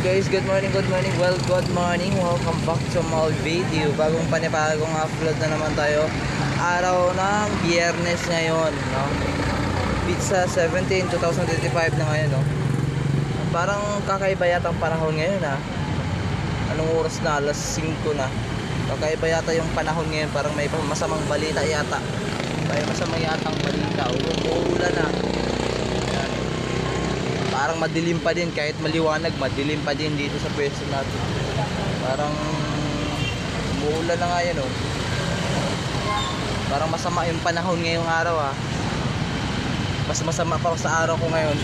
Guys, good morning, good morning. Well, good morning. Welcome back to my video. Bagong panibagong upload na naman tayo. Araw ng Biyernes ngayon, no? Pizza 17, 2025 na ngayon, no? Parang kakaiba yata ang panahon ngayon, ha? Anong oras na? Alas 5 na. Kakaiba yata yung panahon ngayon. Parang may masamang balita yata. May masamang yatang balita. Uulan na. Parang madilim pa din, kahit maliwanag, madilim pa din dito sa pwesto natin. Parang umuulan na nga yan, oh. Parang masama yung panahon ngayong araw, ah. Mas masama pa sa araw ko ngayon.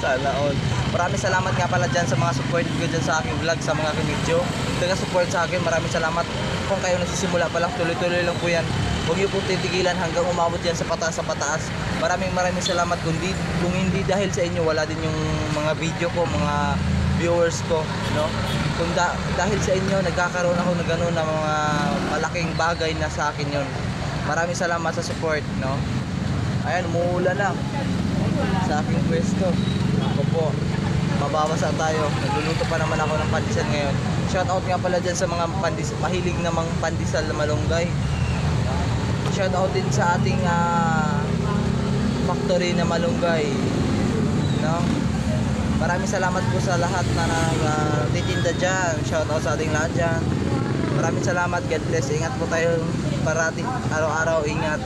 Sana all. Maraming salamat nga pala dyan sa mga support ko dyan sa aking vlog, sa mga video. Taga-support sa akin, maraming salamat. Kung kayo nagsisimula pa lang, tuloy-tuloy lang po yan. Huwag niyo pong titigilan hanggang umabot yan sa pataas sa pataas. Maraming salamat. Kung hindi dahil sa inyo, wala din yung mga video ko, mga viewers ko, no? Kung dahil sa inyo, nagkakaroon ako ng gano'n na mga malaking bagay na sa akin yon. Maraming salamat sa support, no? Ayan, umuulan na sa aking pwesto. Ako po, mababasa tayo. Nagluluto pa naman ako ng pandesal ngayon. Shoutout nga pala dyan sa mga mahilig namang pandesal na malunggay. Shoutout din sa ating factory na malunggay, no? Maraming salamat po sa lahat na nagtitinda dyan. Shoutout sa ating lahat dyan. Maraming salamat. God bless. Ingat po tayo parati. Araw-araw ingat.